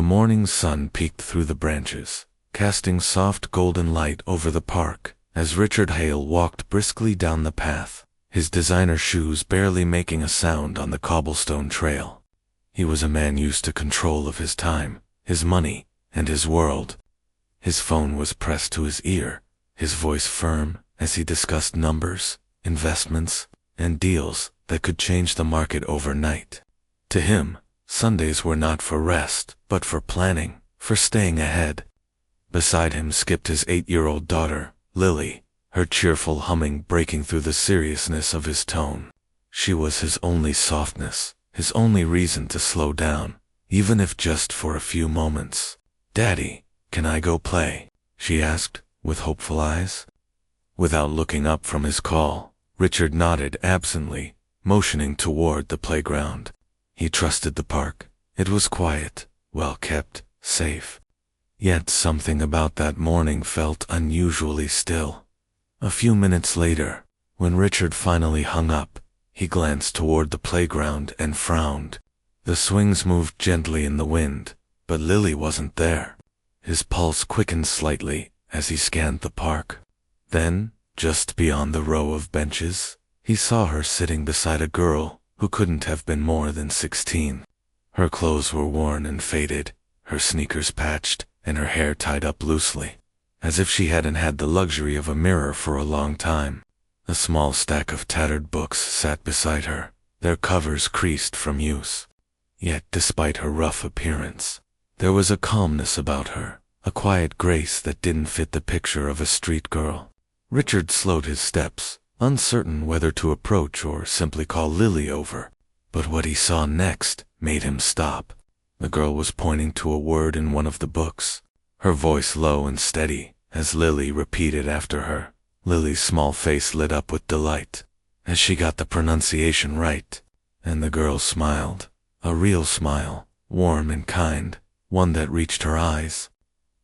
The morning sun peeked through the branches, casting soft golden light over the park as Richard Hale walked briskly down the path, his designer shoes barely making a sound on the cobblestone trail. He was a man used to control of his time, his money, and his world. His phone was pressed to his ear, his voice firm as he discussed numbers, investments, and deals that could change the market overnight. To him, Sundays were not for rest, but for planning, for staying ahead. Beside him skipped his 8-year-old daughter, Lily, her cheerful humming breaking through the seriousness of his tone. She was his only softness, his only reason to slow down, even if just for a few moments. "Daddy, can I go play?" she asked, with hopeful eyes. Without looking up from his call, Richard nodded absently, motioning toward the playground. He trusted the park. It was quiet, well kept, safe. Yet something about that morning felt unusually still. A few minutes later, when Richard finally hung up, he glanced toward the playground and frowned. The swings moved gently in the wind, but Lily wasn't there. His pulse quickened slightly as he scanned the park. Then, just beyond the row of benches, he saw her sitting beside a girl who couldn't have been more than 16. Her clothes were worn and faded, her sneakers patched, and her hair tied up loosely, as if she hadn't had the luxury of a mirror for a long time. A small stack of tattered books sat beside her, their covers creased from use. Yet despite her rough appearance, there was a calmness about her, a quiet grace that didn't fit the picture of a street girl. Richard slowed his steps, uncertain whether to approach or simply call Lily over. But what he saw next made him stop. The girl was pointing to a word in one of the books, her voice low and steady as Lily repeated after her. Lily's small face lit up with delight as she got the pronunciation right, and the girl smiled, a real smile, warm and kind, one that reached her eyes.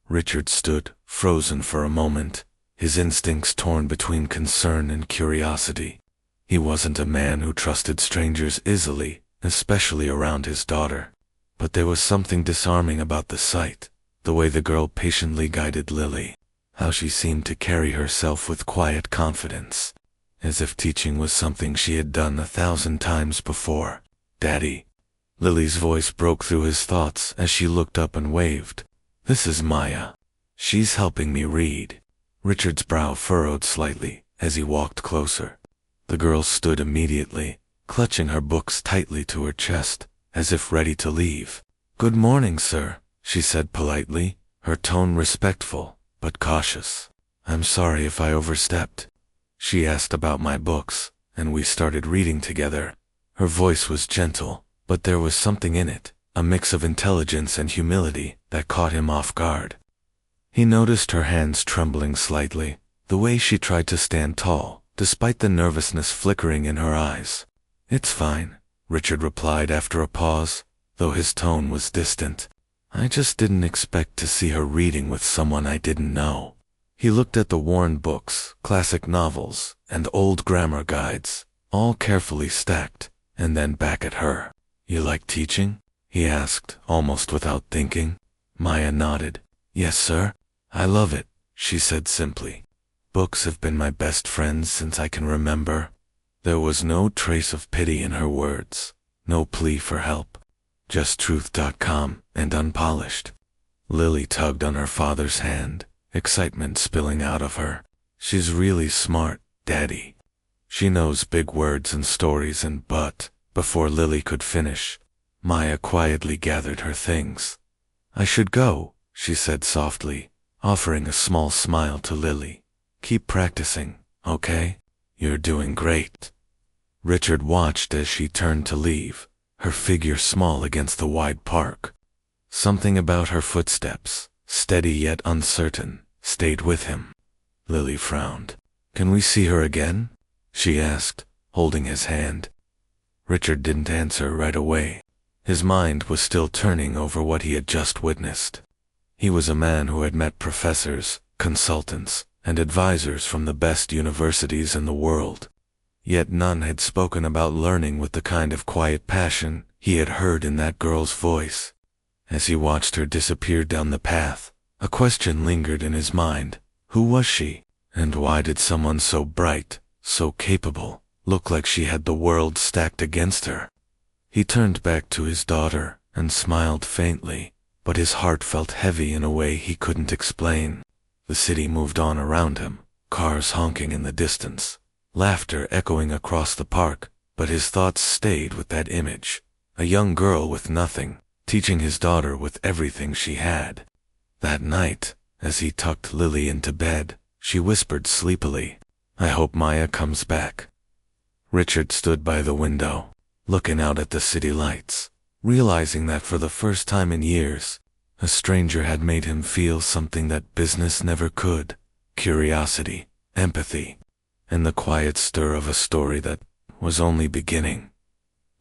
Richard stood, frozen for a moment, his instincts torn between concern and curiosity. He wasn't a man who trusted strangers easily, especially around his daughter. But there was something disarming about the sight, the way the girl patiently guided Lily, how she seemed to carry herself with quiet confidence, as if teaching was something she had done 1,000 times before. "Daddy." Lily's voice broke through his thoughts as she looked up and waved. "This is Maya. She's helping me read." Richard's brow furrowed slightly as he walked closer. The girl stood immediately, clutching her books tightly to her chest, as if ready to leave. "Good morning, sir," she said politely, her tone respectful, but cautious. "I'm sorry if I overstepped." She asked about my books, and we started reading together. Her voice was gentle, but there was something in it, a mix of intelligence and humility, that caught him off guard. He noticed her hands trembling slightly, the way she tried to stand tall, despite the nervousness flickering in her eyes. "It's fine," Richard replied after a pause, though his tone was distant. "I just didn't expect to see her reading with someone I didn't know." He looked at the worn books, classic novels, and old grammar guides, all carefully stacked, and then back at her. "You like teaching?" he asked, almost without thinking. Maya nodded. "Yes, sir. I love it," she said simply. "Books have been my best friends since I can remember." There was no trace of pity in her words, no plea for help, just truth.com and unpolished. Lily tugged on her father's hand, excitement spilling out of her. "She's really smart, Daddy. She knows big words and stories and but," before Lily could finish, Maya quietly gathered her things. "I should go," she said softly, offering a small smile to Lily. "Keep practicing, okay? You're doing great." Richard watched as she turned to leave, her figure small against the wide park. Something about her footsteps, steady yet uncertain, stayed with him. Lily frowned. "Can we see her again?" she asked, holding his hand. Richard didn't answer right away. His mind was still turning over what he had just witnessed. He was a man who had met professors, consultants, and advisors from the best universities in the world. Yet none had spoken about learning with the kind of quiet passion he had heard in that girl's voice. As he watched her disappear down the path, a question lingered in his mind. Who was she? And why did someone so bright, so capable, look like she had the world stacked against her? He turned back to his daughter and smiled faintly, but his heart felt heavy in a way he couldn't explain. The city moved on around him, cars honking in the distance, laughter echoing across the park, but his thoughts stayed with that image. A young girl with nothing, teaching his daughter with everything she had. That night, as he tucked Lily into bed, she whispered sleepily, "I hope Maya comes back." Richard stood by the window, looking out at the city lights, realizing that for the first time in years, a stranger had made him feel something that business never could: curiosity, empathy, and the quiet stir of a story that was only beginning.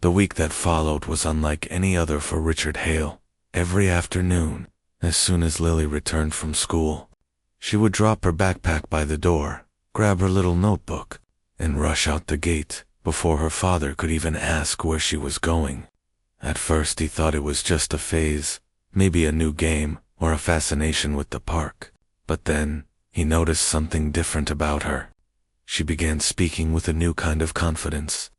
The week that followed was unlike any other for Richard Hale. Every afternoon, as soon as Lily returned from school, she would drop her backpack by the door, grab her little notebook, and rush out the gate before her father could even ask where she was going. At first he thought it was just a phase, maybe a new game or a fascination with the park. But then, he noticed something different about her. She began speaking with a new kind of confidence,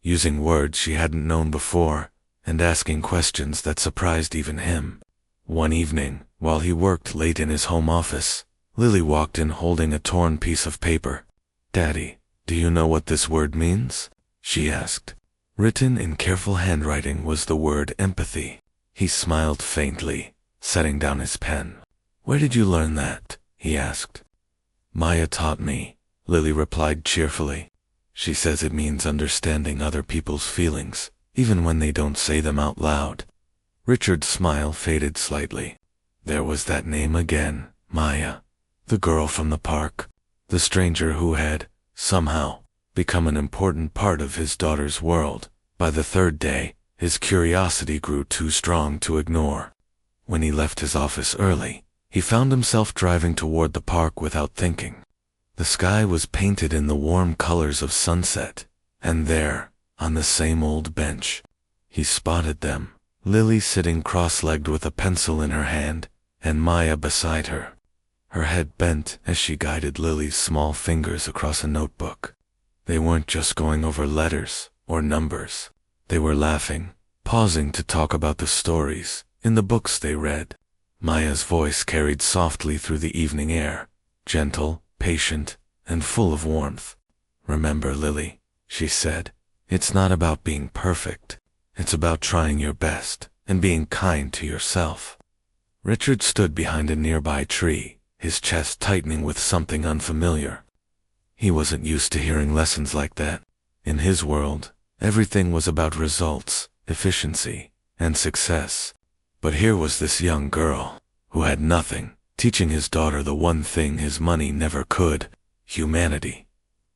using words she hadn't known before, and asking questions that surprised even him. One evening, while he worked late in his home office, Lily walked in holding a torn piece of paper. "Daddy, do you know what this word means?" she asked. Written in careful handwriting was the word empathy. He smiled faintly, setting down his pen. "Where did you learn that?" he asked. "Maya taught me," Lily replied cheerfully. "She says it means understanding other people's feelings, even when they don't say them out loud." Richard's smile faded slightly. There was that name again, Maya, the girl from the park, the stranger who had, somehow, become an important part of his daughter's world. By the third day, his curiosity grew too strong to ignore. When he left his office early, he found himself driving toward the park without thinking. The sky was painted in the warm colors of sunset, and there, on the same old bench, he spotted them, Lily sitting cross-legged with a pencil in her hand, and Maya beside her, her head bent as she guided Lily's small fingers across a notebook. They weren't just going over letters or numbers. They were laughing, pausing to talk about the stories in the books they read. Maya's voice carried softly through the evening air, gentle, patient, and full of warmth. "Remember, Lily," she said, "it's not about being perfect. It's about trying your best and being kind to yourself." Richard stood behind a nearby tree, his chest tightening with something unfamiliar. He wasn't used to hearing lessons like that. In his world, everything was about results, efficiency, and success. But here was this young girl, who had nothing, teaching his daughter the one thing his money never could: humanity.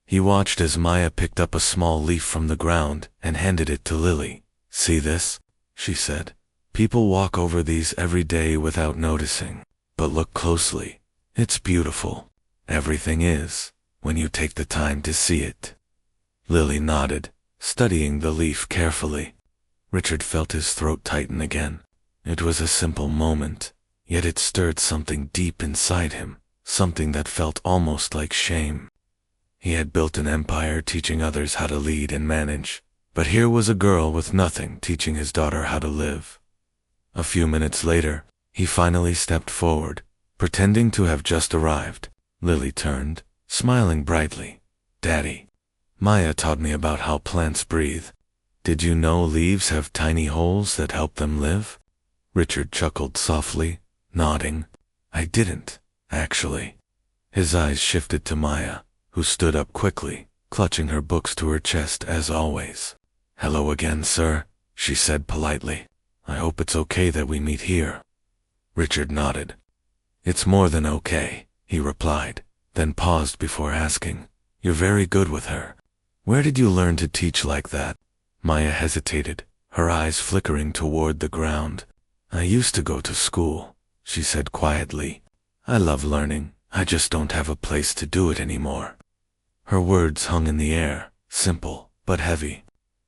He watched as Maya picked up a small leaf from the ground and handed it to Lily. "See this?" she said. "People walk over these every day without noticing. But look closely. It's beautiful. Everything is, when you take the time to see it." Lily nodded, studying the leaf carefully. Richard felt his throat tighten again. It was a simple moment, yet it stirred something deep inside him, something that felt almost like shame. He had built an empire teaching others how to lead and manage, but here was a girl with nothing teaching his daughter how to live. A few minutes later, he finally stepped forward, pretending to have just arrived. Lily turned, smiling brightly. "Daddy, Maya taught me about how plants breathe. Did you know leaves have tiny holes that help them live?" Richard chuckled softly, nodding. "I didn't, actually." His eyes shifted to Maya, who stood up quickly, clutching her books to her chest as always. "Hello again, sir," she said politely. "I hope it's okay that we meet here." Richard nodded. "It's more than okay," he replied, then paused before asking, "You're very good with her. Where did you learn to teach like that?" Maya hesitated, her eyes flickering toward the ground. "I used to go to school," she said quietly. "I love learning. I just don't have a place to do it anymore." Her words hung in the air, simple but heavy.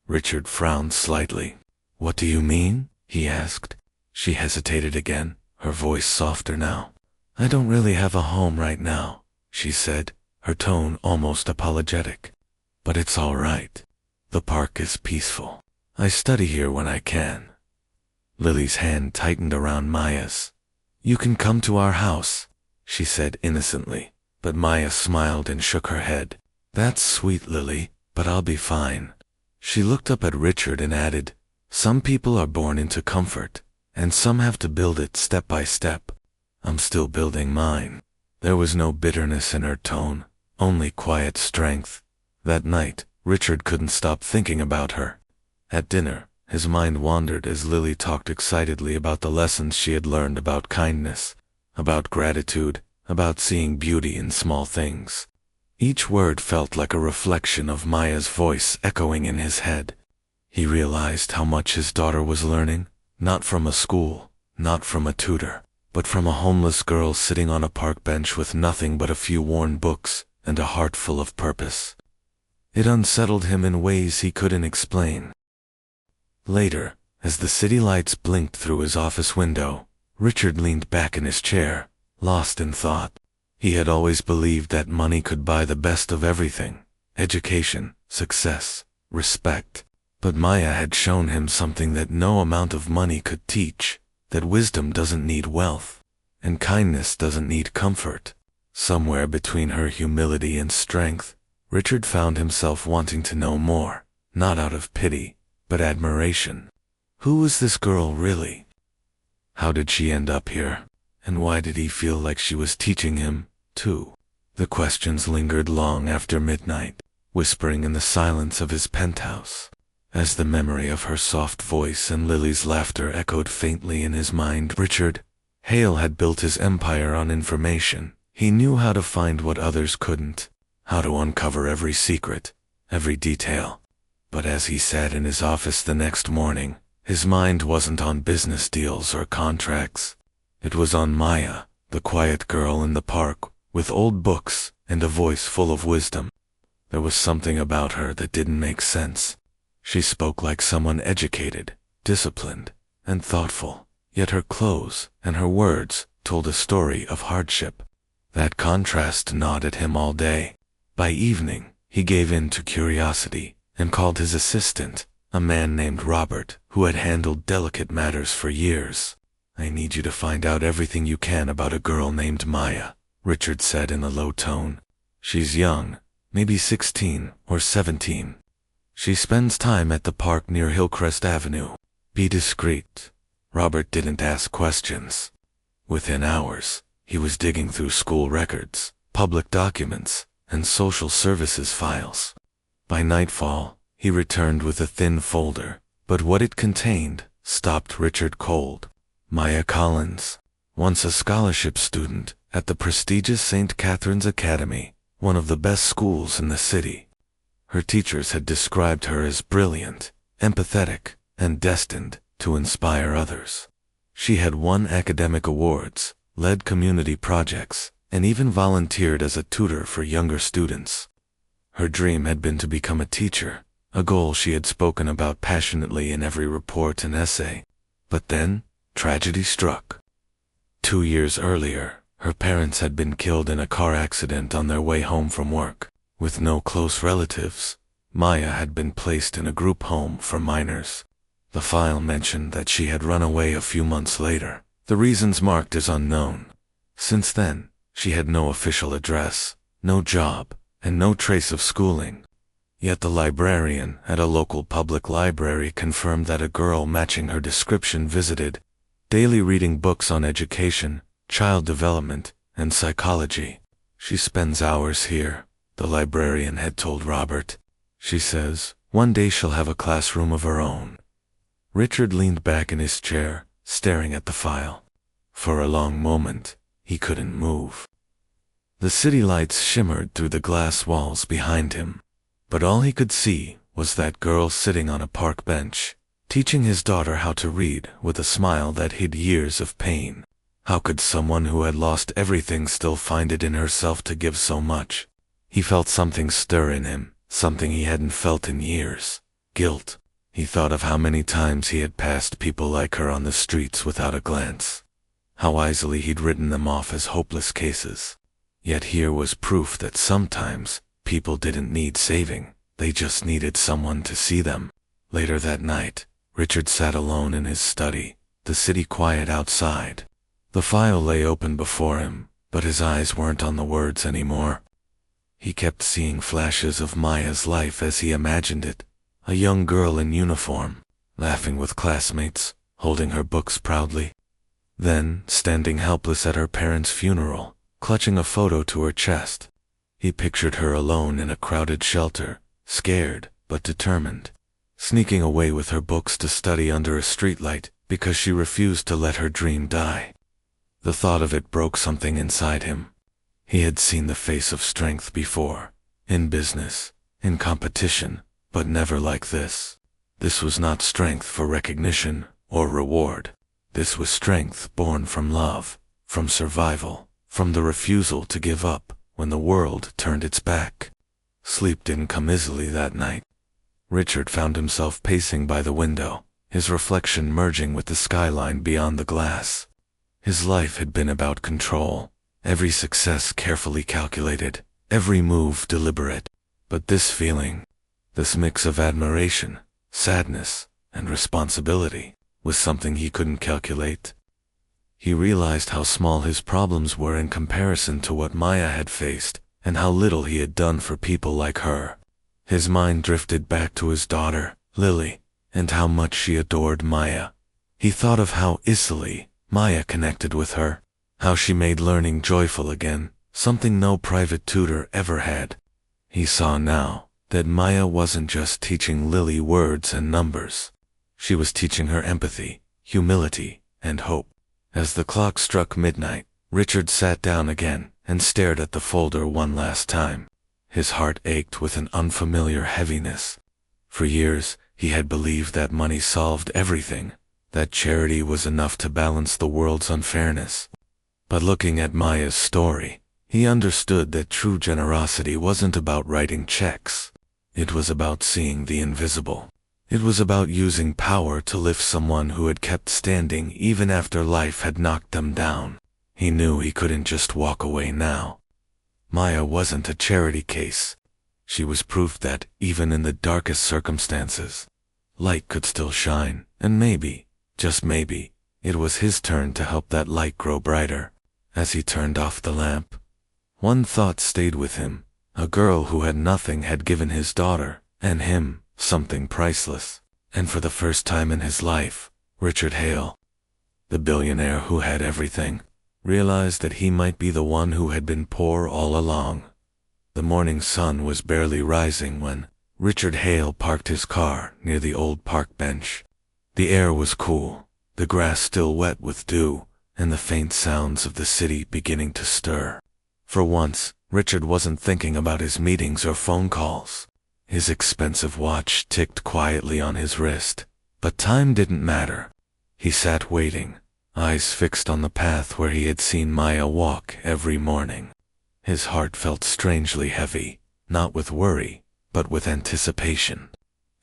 Richard frowned slightly. "What do you mean?" he asked. She hesitated again, her voice softer now. I don't really have a home right now, she said, her tone almost apologetic. But it's all right. The park is peaceful. I study here when I can. Lily's hand tightened around Maya's. You can come to our house, she said innocently, but Maya smiled and shook her head. That's sweet, Lily, but I'll be fine. She looked up at Richard and added, some people are born into comfort, and some have to build it step by step. I'm still building mine. There was no bitterness in her tone, only quiet strength. That night, Richard couldn't stop thinking about her. At dinner, his mind wandered as Lily talked excitedly about the lessons she had learned about kindness, about gratitude, about seeing beauty in small things. Each word felt like a reflection of Maya's voice echoing in his head. He realized how much his daughter was learning, not from a school, not from a tutor, but from a homeless girl sitting on a park bench with nothing but a few worn books and a heart full of purpose. It unsettled him in ways he couldn't explain. Later, as the city lights blinked through his office window, Richard leaned back in his chair, lost in thought. He had always believed that money could buy the best of everything: education, success, respect. But Maya had shown him something that no amount of money could teach, that wisdom doesn't need wealth, and kindness doesn't need comfort. Somewhere between her humility and strength, Richard found himself wanting to know more, not out of pity, but admiration. Who was this girl really? How did she end up here? And why did he feel like she was teaching him, too? The questions lingered long after midnight, whispering in the silence of his penthouse. As the memory of her soft voice and Lily's laughter echoed faintly in his mind, Richard Hale had built his empire on information. He knew how to find what others couldn't, how to uncover every secret, every detail. But as he sat in his office the next morning, his mind wasn't on business deals or contracts. It was on Maya, the quiet girl in the park, with old books and a voice full of wisdom. There was something about her that didn't make sense. She spoke like someone educated, disciplined, and thoughtful, yet her clothes and her words told a story of hardship. That contrast gnawed at him all day. By evening, he gave in to curiosity and called his assistant, a man named Robert, who had handled delicate matters for years. I need you to find out everything you can about a girl named Maya, Richard said in a low tone. She's young, maybe 16 or 17. She spends time at the park near Hillcrest Avenue. Be discreet. Robert didn't ask questions. Within hours, he was digging through school records, public documents, and social services files. By nightfall, he returned with a thin folder, but what it contained stopped Richard cold. Maya Collins, once a scholarship student at the prestigious St. Catherine's Academy, one of the best schools in the city. Her teachers had described her as brilliant, empathetic, and destined to inspire others. She had won academic awards, led community projects, and even volunteered as a tutor for younger students. Her dream had been to become a teacher, a goal she had spoken about passionately in every report and essay. But then, tragedy struck. 2 years earlier, her parents had been killed in a car accident on their way home from work. With no close relatives, Maya had been placed in a group home for minors. The file mentioned that she had run away a few months later, the reasons marked as unknown. Since then, she had no official address, no job, and no trace of schooling. Yet the librarian at a local public library confirmed that a girl matching her description visited, daily reading books on education, child development, and psychology. She spends hours here, the librarian had told Robert. She says, one day she'll have a classroom of her own. Richard leaned back in his chair, staring at the file. For a long moment, he couldn't move. The city lights shimmered through the glass walls behind him, but all he could see was that girl sitting on a park bench, teaching his daughter how to read with a smile that hid years of pain. How could someone who had lost everything still find it in herself to give so much? He felt something stir in him, something he hadn't felt in years. Guilt. He thought of how many times he had passed people like her on the streets without a glance. How easily he'd written them off as hopeless cases. Yet here was proof that sometimes people didn't need saving, they just needed someone to see them. Later that night, Richard sat alone in his study, the city quiet outside. The file lay open before him, but his eyes weren't on the words anymore. He kept seeing flashes of Maya's life as he imagined it, a young girl in uniform, laughing with classmates, holding her books proudly. Then, standing helpless at her parents' funeral, clutching a photo to her chest. He pictured her alone in a crowded shelter, scared but determined, sneaking away with her books to study under a streetlight because she refused to let her dream die. The thought of it broke something inside him. He had seen the face of strength before, in business, in competition, but never like this. This was not strength for recognition or reward. This was strength born from love, from survival, from the refusal to give up when the world turned its back. Sleep didn't come easily that night. Richard found himself pacing by the window, his reflection merging with the skyline beyond the glass. His life had been about control, every success carefully calculated, every move deliberate. But this feeling, this mix of admiration, sadness, and responsibility, was something he couldn't calculate. He realized how small his problems were in comparison to what Maya had faced, and how little he had done for people like her. His mind drifted back to his daughter, Lily, and how much she adored Maya. He thought of how easily Maya connected with her, how she made learning joyful again, something no private tutor ever had. He saw now that Maya wasn't just teaching Lily words and numbers. She was teaching her empathy, humility, and hope. As the clock struck midnight, Richard sat down again and stared at the folder one last time. His heart ached with an unfamiliar heaviness. For years, he had believed that money solved everything, that charity was enough to balance the world's unfairness. But looking at Maya's story, he understood that true generosity wasn't about writing checks. It was about seeing the invisible. It was about using power to lift someone who had kept standing even after life had knocked them down. He knew he couldn't just walk away now. Maya wasn't a charity case. She was proof that, even in the darkest circumstances, light could still shine, and maybe, just maybe, it was his turn to help that light grow brighter. As he turned off the lamp, one thought stayed with him. A girl who had nothing had given his daughter, and him, something priceless. And for the first time in his life, Richard Hale, the billionaire who had everything, realized that he might be the one who had been poor all along. The morning sun was barely rising when Richard Hale parked his car near the old park bench. The air was cool, the grass still wet with dew, and the faint sounds of the city beginning to stir. For once, Richard wasn't thinking about his meetings or phone calls. His expensive watch ticked quietly on his wrist, but time didn't matter. He sat waiting, eyes fixed on the path where he had seen Maya walk every morning. His heart felt strangely heavy, not with worry, but with anticipation.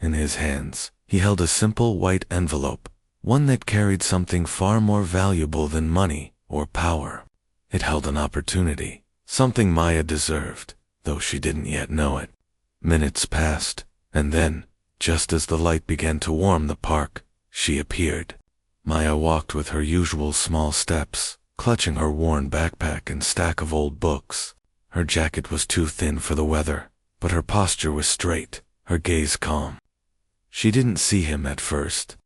In his hands, he held a simple white envelope, one that carried something far more valuable than money or power. It held an opportunity, something Maya deserved, though she didn't yet know it. Minutes passed, and then, just as the light began to warm the park, she appeared. Maya walked with her usual small steps, clutching her worn backpack and stack of old books. Her jacket was too thin for the weather, but her posture was straight, her gaze calm. She didn't see him at first.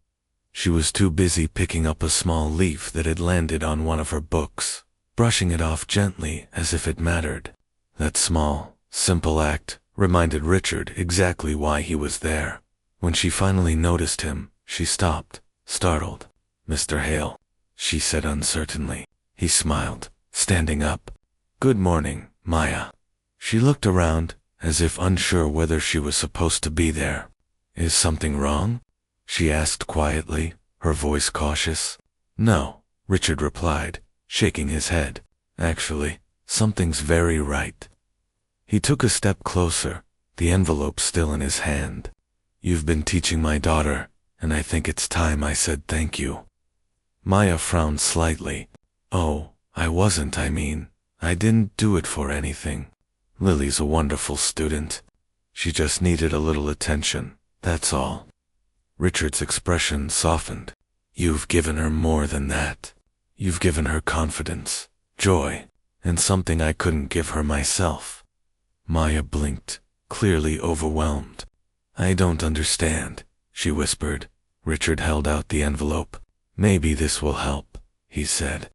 She was too busy picking up a small leaf that had landed on one of her books, brushing it off gently as if it mattered. That small, simple act reminded Richard exactly why he was there. When she finally noticed him, she stopped, startled. "Mr. Hale," she said uncertainly. He smiled, standing up. "Good morning, Maya." She looked around, as if unsure whether she was supposed to be there. "Is something wrong?" she asked quietly, her voice cautious. "No," Richard replied, shaking his head. "Actually, something's very right." He took a step closer, the envelope still in his hand. You've been teaching my daughter, and I think it's time I said thank you. Maya frowned slightly. Oh, I didn't do it for anything. Lily's a wonderful student. She just needed a little attention, that's all. Richard's expression softened. You've given her more than that. You've given her confidence, joy, and something I couldn't give her myself. Maya blinked, clearly overwhelmed. I don't understand, she whispered. Richard held out the envelope. Maybe this will help, he said.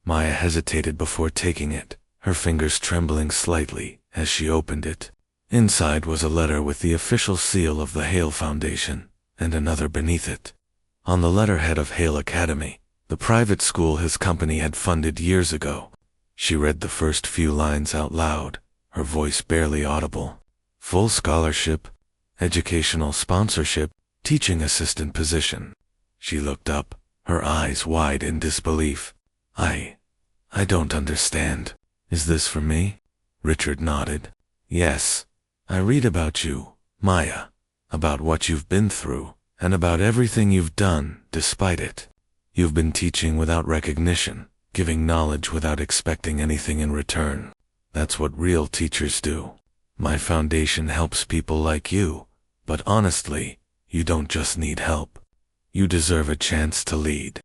Maya hesitated before taking it, her fingers trembling slightly as she opened it. Inside was a letter with the official seal of the Hale Foundation, and another beneath it. On the letterhead of Hale Academy, the private school his company had funded years ago. She read the first few lines out loud, her voice barely audible. Full scholarship, educational sponsorship, teaching assistant position. She looked up, her eyes wide in disbelief. I don't understand. Is this for me? Richard nodded. Yes. I read about you, Maya, about what you've been through, and about everything you've done despite it. You've been teaching without recognition, giving knowledge without expecting anything in return. That's what real teachers do. My foundation helps people like you, but honestly, you don't just need help. You deserve a chance to lead.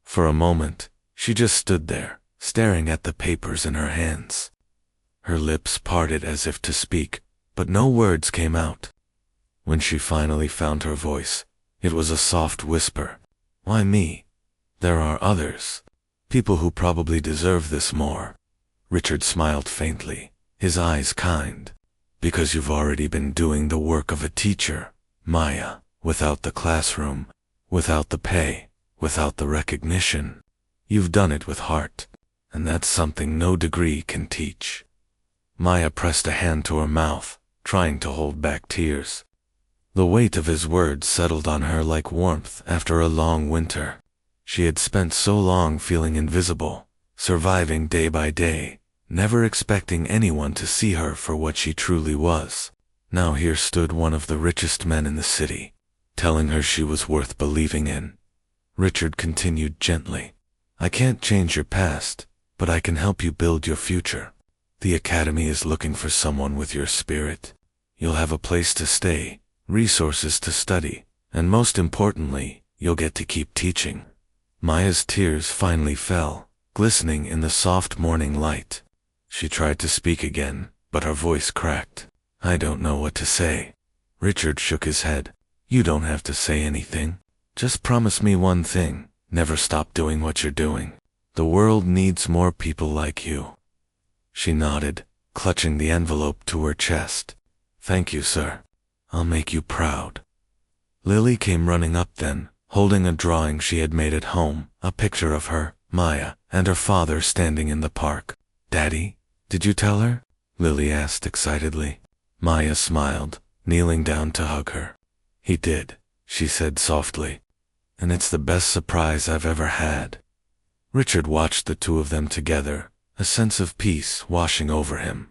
For a moment, she just stood there, staring at the papers in her hands. Her lips parted as if to speak, but no words came out. When she finally found her voice, it was a soft whisper. Why me? There are others. People who probably deserve this more. Richard smiled faintly, his eyes kind. Because you've already been doing the work of a teacher, Maya, without the classroom, without the pay, without the recognition. You've done it with heart, and that's something no degree can teach. Maya pressed a hand to her mouth, trying to hold back tears. The weight of his words settled on her like warmth after a long winter. She had spent so long feeling invisible, surviving day by day, never expecting anyone to see her for what she truly was. Now here stood one of the richest men in the city, telling her she was worth believing in. Richard continued gently. I can't change your past, but I can help you build your future. The academy is looking for someone with your spirit. You'll have a place to stay, resources to study, and most importantly, you'll get to keep teaching. Maya's tears finally fell, glistening in the soft morning light. She tried to speak again, but her voice cracked. I don't know what to say. Richard shook his head. You don't have to say anything. Just promise me one thing. Never stop doing what you're doing. The world needs more people like you. She nodded, clutching the envelope to her chest. Thank you, sir. I'll make you proud. Lily came running up then, holding a drawing she had made at home, a picture of her, Maya, and her father standing in the park. Daddy, did you tell her? Lily asked excitedly. Maya smiled, kneeling down to hug her. He did, she said softly. And it's the best surprise I've ever had. Richard watched the two of them together, a sense of peace washing over him.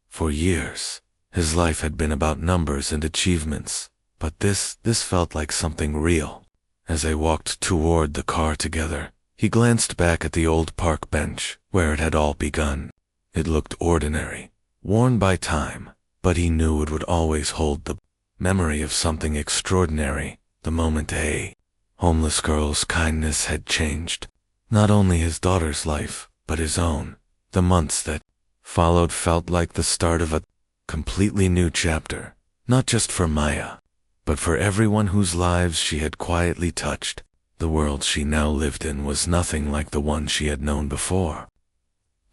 For years, his life had been about numbers and achievements, but this felt like something real. As they walked toward the car together, he glanced back at the old park bench, where it had all begun. It looked ordinary, worn by time, but he knew it would always hold the memory of something extraordinary, the moment a homeless girl's kindness had changed. Not only his daughter's life, but his own. The months that followed felt like the start of a completely new chapter, not just for Maya, but for everyone whose lives she had quietly touched. The world she now lived in was nothing like the one she had known before.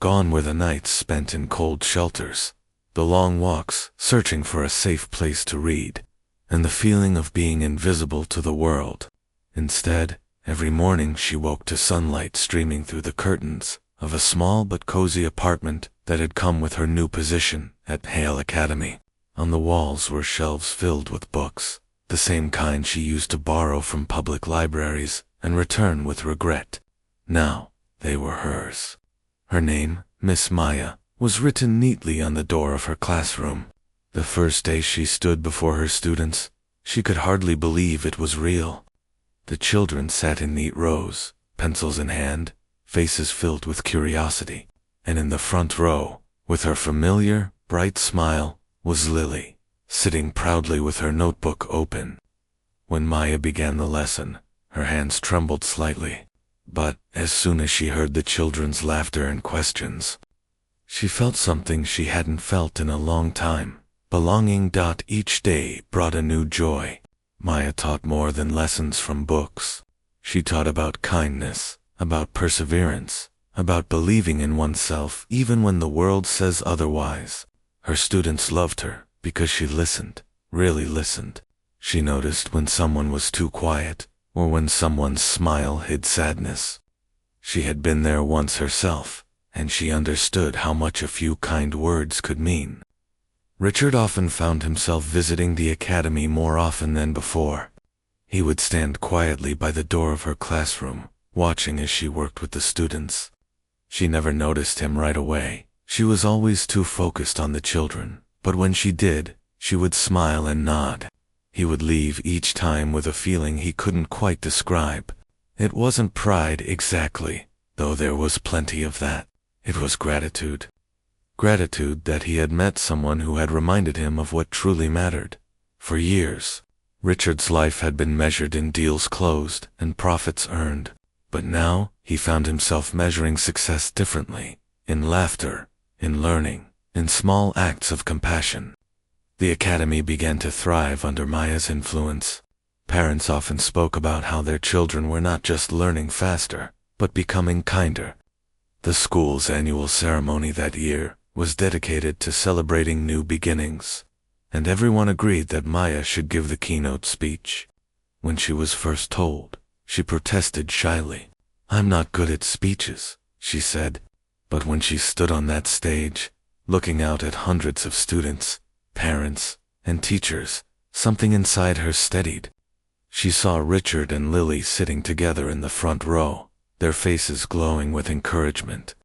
Gone were the nights spent in cold shelters, the long walks searching for a safe place to read, and the feeling of being invisible to the world. Instead, every morning she woke to sunlight streaming through the curtains of a small but cozy apartment that had come with her new position at Hale Academy. On the walls were shelves filled with books, the same kind she used to borrow from public libraries and return with regret. Now, they were hers. Her name, Miss Maya, was written neatly on the door of her classroom. The first day she stood before her students, She could hardly believe it was real. The children sat in neat rows, pencils in hand, faces filled with curiosity. And in the front row, with her familiar, bright smile, was Lily, sitting proudly with her notebook open. When Maya began the lesson, her hands trembled slightly. But as soon as she heard the children's laughter and questions, she felt something she hadn't felt in a long time. Belonging. Each day brought a new joy. Maya taught more than lessons from books. She taught about kindness, about perseverance, about believing in oneself even when the world says otherwise. Her students loved her because she listened, really listened. She noticed when someone was too quiet, or when someone's smile hid sadness. She had been there once herself, and she understood how much a few kind words could mean. Richard often found himself visiting the academy more often than before. He would stand quietly by the door of her classroom, watching as she worked with the students. She never noticed him right away. She was always too focused on the children, but when she did, she would smile and nod. He would leave each time with a feeling he couldn't quite describe. It wasn't pride exactly, though there was plenty of that. It was gratitude. Gratitude that he had met someone who had reminded him of what truly mattered. For years, Richard's life had been measured in deals closed and profits earned. But now, he found himself measuring success differently, in laughter, in learning, in small acts of compassion. The academy began to thrive under Maya's influence. Parents often spoke about how their children were not just learning faster, but becoming kinder. The school's annual ceremony that year was dedicated to celebrating new beginnings, and everyone agreed that Maya should give the keynote speech. When she was first told, she protested shyly. "I'm not good at speeches," she said. But when she stood on that stage, looking out at hundreds of students, parents, and teachers, something inside her steadied. She saw Richard and Lily sitting together in the front row, their faces glowing with encouragement.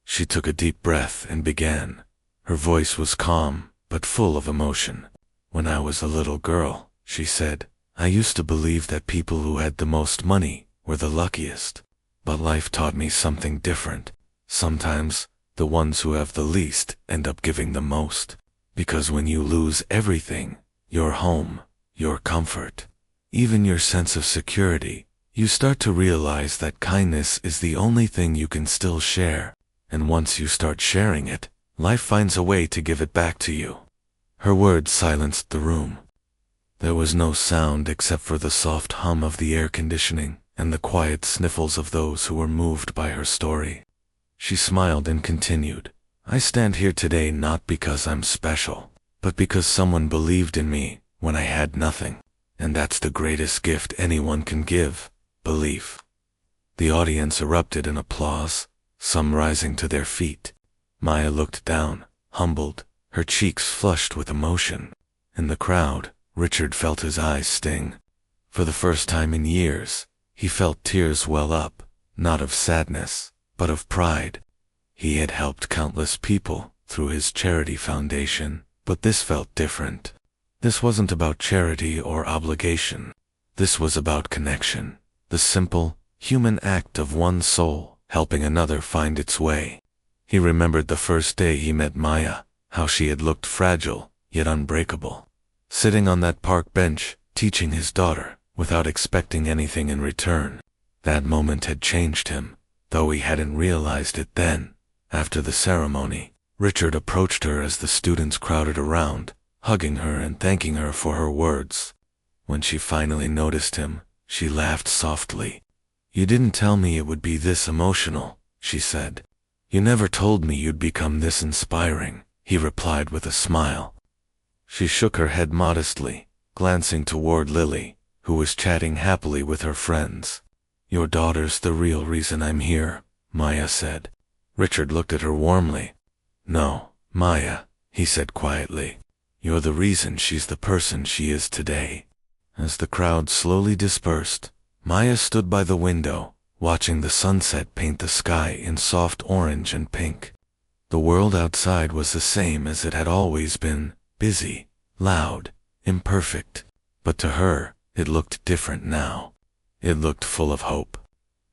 She took a deep breath and began. Her voice was calm, but full of emotion. "When I was a little girl," she said, "I used to believe that people who had the most money were the luckiest. But life taught me something different. Sometimes, the ones who have the least end up giving the most. Because when you lose everything, your home, your comfort, even your sense of security, you start to realize that kindness is the only thing you can still share. And once you start sharing it, life finds a way to give it back to you." Her words silenced the room. There was no sound except for the soft hum of the air conditioning and the quiet sniffles of those who were moved by her story. She smiled and continued, "I stand here today not because I'm special, but because someone believed in me when I had nothing. And that's the greatest gift anyone can give, belief." The audience erupted in applause, some rising to their feet. Maya looked down, humbled, her cheeks flushed with emotion. In the crowd, Richard felt his eyes sting. For the first time in years, he felt tears well up, not of sadness, but of pride. He had helped countless people through his charity foundation, but this felt different. This wasn't about charity or obligation. This was about connection, the simple, human act of one soul helping another find its way. He remembered the first day he met Maya, how she had looked fragile, yet unbreakable. Sitting on that park bench, teaching his daughter, without expecting anything in return. That moment had changed him, though he hadn't realized it then. After the ceremony, Richard approached her as the students crowded around, hugging her and thanking her for her words. When she finally noticed him, she laughed softly. "You didn't tell me it would be this emotional," she said. "You never told me you'd become this inspiring," he replied with a smile. She shook her head modestly, glancing toward Lily, who was chatting happily with her friends. "Your daughter's the real reason I'm here," Maya said. Richard looked at her warmly. "No, Maya," he said quietly. "You're the reason she's the person she is today." As the crowd slowly dispersed, Maya stood by the window, watching the sunset paint the sky in soft orange and pink. The world outside was the same as it had always been, busy, loud, imperfect. But to her, it looked different now. It looked full of hope.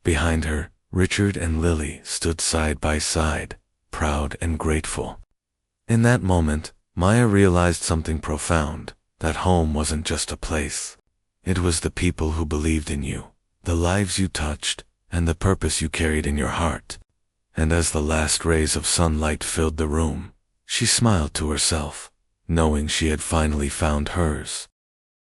Behind her, Richard and Lily stood side by side, proud and grateful. In that moment, Maya realized something profound, that home wasn't just a place. It was the people who believed in you, the lives you touched, and the purpose you carried in your heart. And as the last rays of sunlight filled the room, she smiled to herself, knowing she had finally found hers.